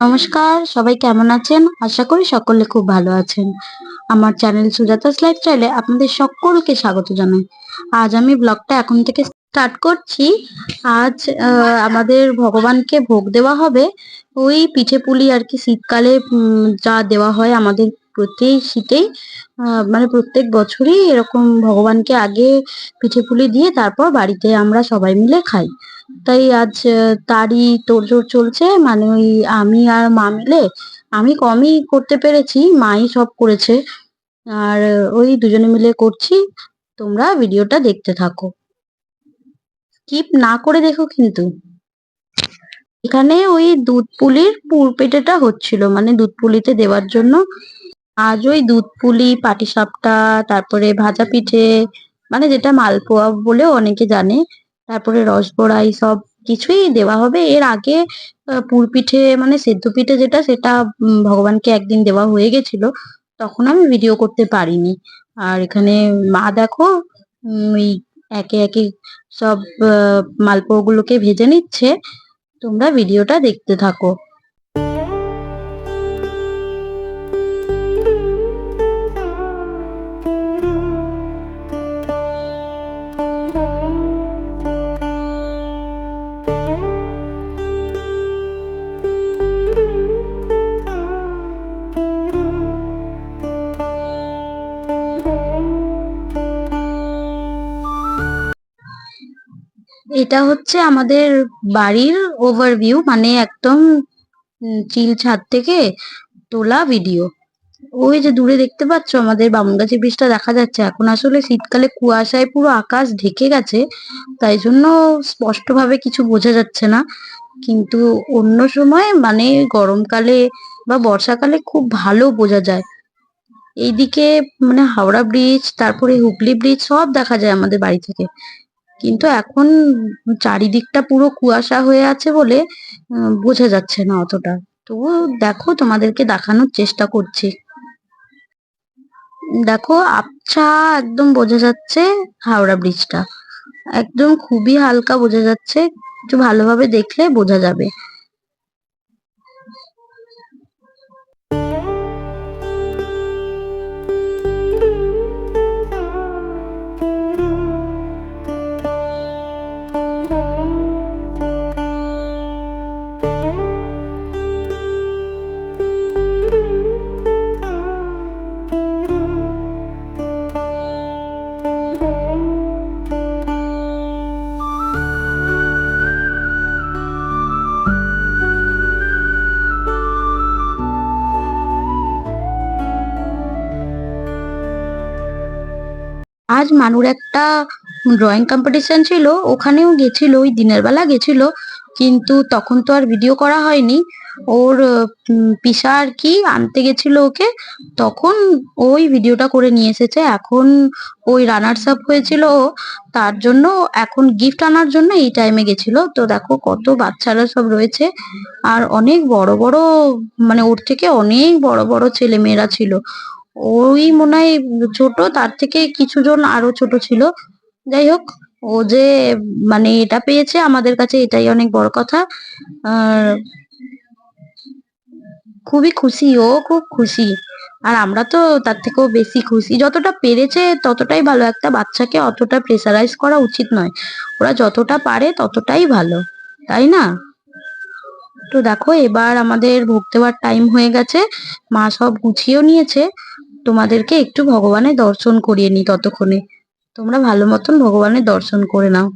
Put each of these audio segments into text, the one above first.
নমস্কার, সবাই কেমন আছেন? আশা করি সকলে খুব ভালো আছেন। আমার চ্যানেল সুজাতাস লাইফস্টাইলে আপনাদের সকলকে স্বাগত জানাই। আজ আমি ব্লগটা এখন থেকে স্টার্ট করছি। আজ আমাদের ভগবানকে ভোগ দেওয়া হবে। ওই পিঠে-পুলি আর কি শীতকালে যা দেওয়া হয় আমাদের প্রতি শীতেই মানে প্রত্যেক বছরই এরকম ভগবানকে আগে পিঠে-পুলি দিয়ে তারপর বাড়িতে আমরা সবাই মিলে খাই। তাই আজ তারই তোড়জোড় চলছে। মানে ওই আমি আর মা মিলে আমি কমই করতে পেরেছি, মাই সব করেছে। আর ওই দুজনে মিলে করছি। তোমরা ভিডিওটা দেখতে থাকো। স্কিপ না করে দেখো কিন্তু। এখানে ওই দুধ পুলির পুর পিঠেটা হচ্ছিল, মানে দুধ পুলিতে দেওয়ার জন্য। আজ ওই দুধ পুলি, পাটিসাপটা, তারপরে ভাজা পিঠে, মানে যেটা মালপোয়া বলেও অনেকে জানে, তারপরে রসবড়াই সব কিছুই দেওয়া হবে। এর আগে পুর পিঠে মানে সেদ্ধ পিঠে যেটা, সেটা ভগবানকে একদিন দেওয়া হয়ে গেছিল, তখন আমি ভিডিও করতে পারিনি। আর এখানে মা দেখো ওই একে একে সব মালপোয়া গুলোকে ভেজে নিচ্ছে। তোমরা ভিডিওটা দেখতে থাকো। এটা হচ্ছে আমাদের বাড়ির ওভারভিউ, মানে একদম চিল ছাদ থেকে তোলা ভিডিও। ওই যে দূরে দেখতে পাচ্ছ আমাদের বামুনগাছি ব্রিজটা দেখা যাচ্ছে। এখন আসলে শীতকালে কুয়াশায় পুরো আকাশ ঢেকে গেছে, তাই জন্য স্পষ্টভাবে কিছু বোঝা যাচ্ছে না। কিন্তু অন্য সময় মানে গরমকালে বা বর্ষাকালে খুব ভালো বোঝা যায়। এইদিকে মানে হাওড়া ব্রিজ, তারপরে হুগলি ব্রিজ সব দেখা যায় আমাদের বাড়ি থেকে। কিন্তু এখন চারিদিকটা পুরো কুয়াশা হয়ে আছে বলে বোঝা যাচ্ছে না অতটা। তবুও দেখো, তোমাদেরকে দেখানোর চেষ্টা করছি। দেখো আবছা একদম বোঝা যাচ্ছে হাওড়া ব্রিজটা, একদম খুবই হালকা বোঝা যাচ্ছে। একটু ভালোভাবে দেখলে বোঝা যাবে। আজ মানুর একটা ড্রয়িং কম্পিটিশন ছিল, ওখানেও গেছিল, ওই দিনের বেলা গেছিল, কিন্তু তখন তো আর ভিডিও করা হয়নি। ওর পিসা আর কি আনতে গেছিল ওকে, তখন ওই ভিডিওটা করে নিয়ে এসেছে। এখন ওই রানার্স আপ হয়েছিল ও, তার জন্য এখন গিফট আনার জন্য এই টাইমে গেছিল। তো দেখো কত বাচ্চারা সব রয়েছে, আর অনেক বড় বড়, মানে ওর থেকে অনেক বড় বড় ছেলে মেয়েরা ছিল। ওই মনে হয় ছোট, তার থেকে কিছুজন আরো ছোট ছিল। যাই হোক, ও যে মানে এটা পেয়েছে আমাদের কাছে এটাই অনেক বড় কথা। আর খুবই খুশি, ও খুব খুশি। আর আমরা তো তার থেকেও বেশি খুশি। যতটা পেরেছে ততটাই ভালো, একটা বাচ্চাকে অতটা প্রেসারাইজ করা উচিত নয়। ওরা যতটা পারে ততটাই ভালো, তাই না? তো দেখো এবার আমাদের ভোগ দেওয়ার টাইম হয়ে গেছে, মা সব গুছিয়েও নিয়েছে। তোমাদেরকে একটু ভগবানের দর্শন করিয়ে নি ততক্ষণে। তোমরা ভালো মতন ভগবানের দর্শন করে নাও।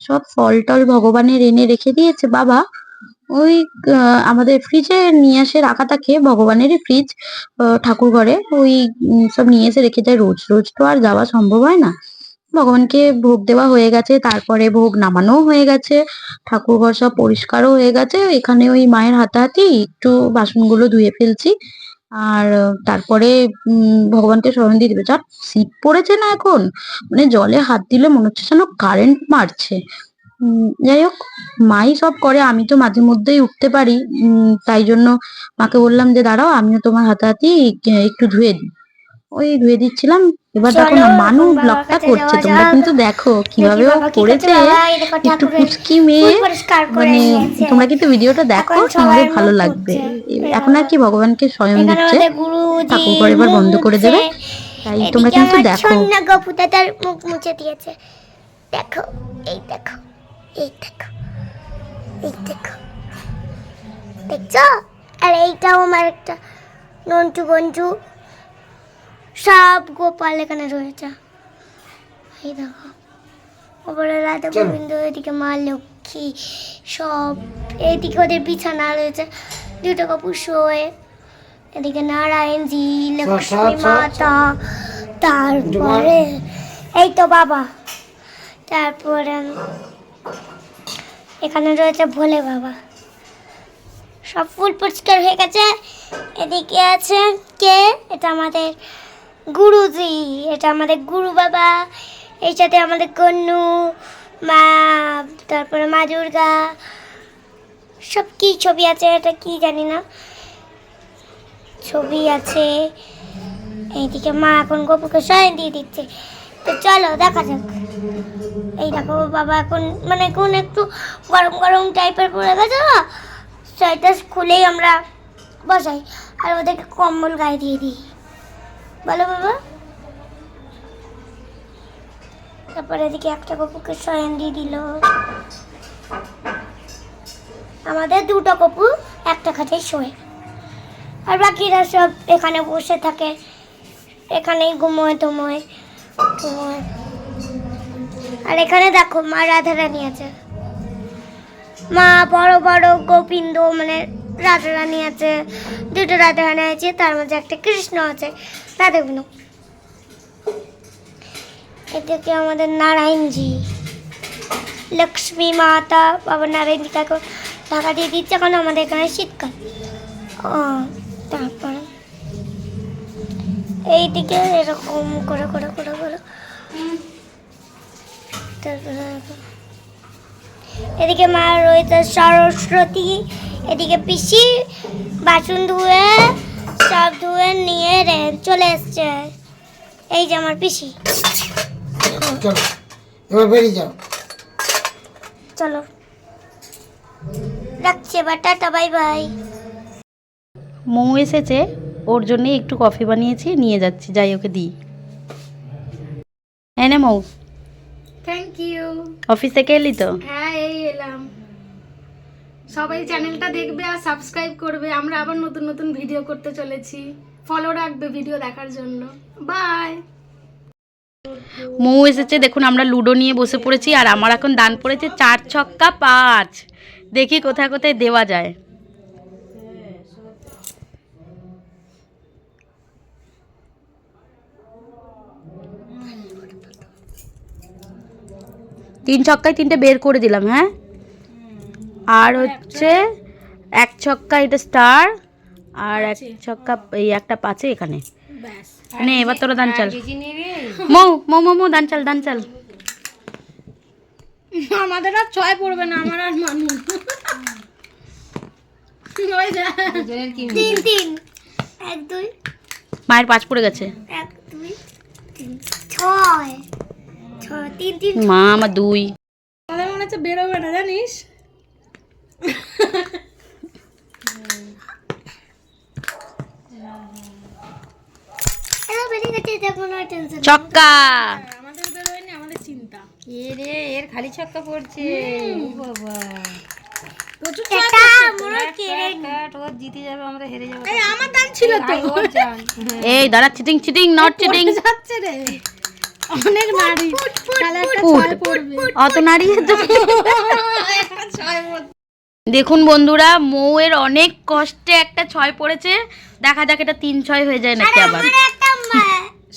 সব ফল টল ভগবানের এনে রেখে দিয়েছে বাবা। ওই আমাদের ফ্রিজে নিয়ে এসে রাখা থাকে, ভগবানেরই ফ্রিজ ঠাকুর ঘরে। ওই সব নিয়ে এসে রেখে যায়, রোজ রোজ তো আর যাওয়া সম্ভব হয় না। ভগবানকে ভোগ দেওয়া হয়ে গেছে, তারপরে ভোগ নামানোও হয়ে গেছে, ঠাকুর ঘর সব পরিষ্কারও হয়ে গেছে। এখানে ওই মায়ের হাতাহাতি একটু বাসনগুলো ধুয়ে ফেলছি। আর তারপরে ভগবানকে স্মরণ দিয়ে দেবে। যা শীত পড়েছে না এখন, মানে জলে হাত দিলে মনে হচ্ছে যেন কারেন্ট মারছে। যাই হোক, মাই সব করে, আমি তো মাঝে মধ্যেই উঠতে পারি। তাই জন্য মাকে বললাম যে দাঁড়াও, আমিও তোমার হাতাহাতি একটু ধুয়ে দিই। ওই ধুয়ে দিচ্ছিলাম। এবার দেখো না, মানু ব্লগটা করছে, তোমরা কিন্তু দেখো কিভাবে ও করেছে। একটু পুচকি মেয়ে, মানে তোমরা কিন্তু ভিডিওটা দেখো, তোমাদের ভালো লাগবে। এখন আর কি ভগবানকে স্বয়ং দিচ্ছে, ঠাকুর ঘর এবার বন্ধ করে দেবে, তাই তোমরা কিন্তু দেখো। গপুটা তার মুখ মুছে দিয়েছে, দেখো, এই দেখো, এই দেখো, এই দেখো, দেখছো? আর এইটাও আমার একটা নন্টু বন্ধু, সব গোপাল এখানে রয়েছে। এই দেখো, ওপরে রাধা গোবিন্দ, এদিকে মা লক্ষ্মী, সব এদিকে ওদের বিছানা রয়েছে, দুটো কপুর শোয়ে, এদিকে নারায়ণজি, লক্ষ্মী মাতা, তারপরে এই তো বাবা, তারপরে এখানে রয়েছে ভোলে বাবা। সব ফুল পরিষ্কার হয়ে গেছে। এদিকে আছে কে? এটা আমাদের গুরুজি, এটা আমাদের গুরু বাবা। এই সাথে আমাদের কন্নু মা, তারপরে মা দুর্গা, সব কি ছবি আছে, এটা কি জানি না, ছবি আছে। এইদিকে মা এখন গপুকে শয়ন দিয়ে দিচ্ছে। তো চলো দেখা যাক। এই দেখো বাবা এখন, মানে এখন একটু গরম গরম টাইপের পড়ে গেছে না, সোয়েটার খুলেই আমরা বসাই আর ওদেরকে কম্বল গায়ে দিয়ে দিই, বলো বাবা। তারপরে এদিকে একটা কপুকে শয়ন দিয়ে দিল। আমাদের দুটো কপু একটা খাটে শোয়, আর বাকিরা সব এখানে বসে থাকে, এখানেই ঘুমোয় ঘুমোয়। আর এখানে দেখো মা রাধারানী আছে, মা বড় বড় গোবিন্দ, মানে রাধারানী আছে, দুটো রাধারানী আছে, তার মধ্যে একটা কৃষ্ণ আছে, রাধা গোবিন্দ। এদিকে আমাদের নারায়ণজি, লক্ষ্মী মাতা, বাবা নারায়ণজি কাকে ঢাকা দিয়ে দিচ্ছে, কারণ আমাদের এখানে শীতকাল। তারপরে এইদিকে এরকম করে করে করে করে, তারপরে এদিকে মা রয়েছে সরস্বতী, এদিকে পিসি বাসন ধুয়ে সব ধুয়ে নিয়ে চলে এসছে। এই যে আমার পিসি, এবার বেরিয়ে যাও, চলো রাখছি এবার, টাটা বাই বাই। মৌ এসেছে, ওর জন্য একটু কফি বানিয়েছি, নিয়ে যাচ্ছি, যাই ওকে দিই। এনে মৌ, থ্যাংক ইউ। অফিস থেকে এলি তো? হ্যাঁ, এই এলাম। সবাই চ্যানেলটা দেখবে আর সাবস্ক্রাইব করবে, আমরা আবার নতুন নতুন ভিডিও করতে চলেছি, ফলো রাখবে ভিডিও দেখার জন্য। বাই। মৌ এসেছে, দেখুন আমরা লুডো নিয়ে বসে পড়েছি, আর আমার এখন দান পড়েছে 4 ছক্কা 5। দেখি কোথায় কোথায় দেওয়া যায়। তিন ছক্কায় 3টে বের করে দিলাম। হ্যাঁ, আর হচ্ছে 1 ছক্কা, এটা স্টার, আর 1 ছক্কা এই একটা 5 এখানে। নে এবার তোরা দান চাল। মৌ মৌ মৌ মৌ দান চাল, দান চাল। আমাদের আর 6 পড়বে না, আমার আর মানু। ওই যা 3 3 1 2 মায়ের 5 পড়ে গেছে। 1 2 3 6 6 3 3। মা আমার 2। আমাদের মনে হচ্ছে বেরোবে না, জানিস? এরা বেরিয়ে গেছে, এটা কোনো টেনশন। ছক্কা। আমাদের বেরোয়নি, আমাদের চিন্তা। এর খালি ছক্কা পড়ছে। বাবা, প্রচুর এটা মনে কেড়ে ও জিতে যাবে, আমরা হেরে যাবো। এই আমার দান ছিল তো। ওর জান। এই দাঁড়া, চিটিং চিটিং নট চিটিং। যাচ্ছে রে। অনেক নারী তাহলে একটা ফুট। ছয় পড়বে। অত নাড়িয়ে তো দেখুন বন্ধুরা, মৌয়ের অনেক কষ্টে একটা 6 পড়েছে। দেখা যাক এটা 3-6 হয়ে যায় নাকি আবার।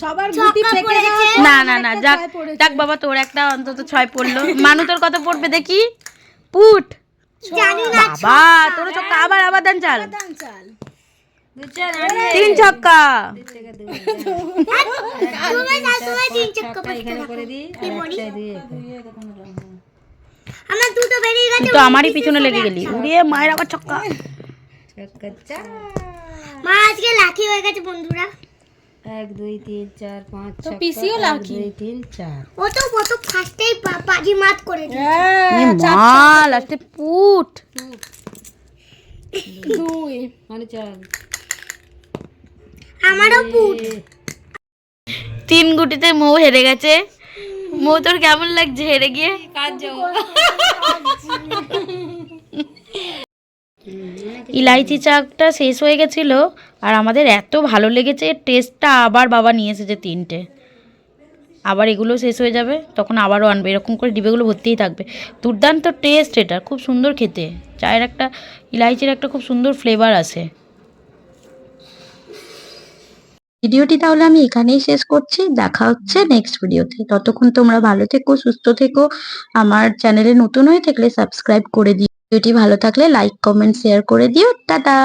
সবার গুটি থেকে যাওয়ার পর না আমার না না, একটা যাক ছয় পড়েছে। যাক বাবা, তোর একটা অন্তত 6 পড়লো। মানু তোর কত পড়বে দেখি? পুট। বাবা তোর ছক্কা, আবার আবার দান চাল। চাল। 3 ছক্কা। এখানে করে দিই আর একটাই দিয়ে আমার দুটো বেরিয়ে তুই গেছে। তো আমারই পিছনে লেগে গেলি। উড়িয়ে মায়ের আবার ছক্কা। ছক্কা চার। মা আজকে লাকি হয়ে গেছে বন্ধুরা। 1 2 3 4 5 তো পিসিও লাকি। 2 3 4 ও তো ফার্স্টেই বাজি মাত করে দিল। এ মা, লাস্টে পুট। 2 মানে 4 আমারও পুট। 3 গুটিতে মৌ হেরে গেছে। মৌ তোর কেমন লাগছে হেরে গিয়ে? ইলাইচি চাটা শেষ হয়ে গেছিল আর আমাদের এত ভালো লেগেছে টেস্টটা, আবার বাবা নিয়ে এসেছে 3টে। আবার এগুলো শেষ হয়ে যাবে, তখন আবারও আনবে। এরকম করে ডিবেগুলো ভর্তিই থাকবে। দুর্দান্ত টেস্ট, এটা খুব সুন্দর খেতে। চায়ের একটা, ইলাইচির একটা খুব সুন্দর ফ্লেভার আসে। ভিডিওটি তাহলে আমি এখানেই শেষ করছি। দেখা হচ্ছে নেক্সট ভিডিওতে। ততক্ষণ তোমরা ভালো থেকো, সুস্থ থেকো। আমার চ্যানেলে নতুন হয়ে থাকলে সাবস্ক্রাইব করে দিও। ভিডিওটি ভালো থাকলে লাইক, কমেন্ট, শেয়ার করে দিও। টাটা।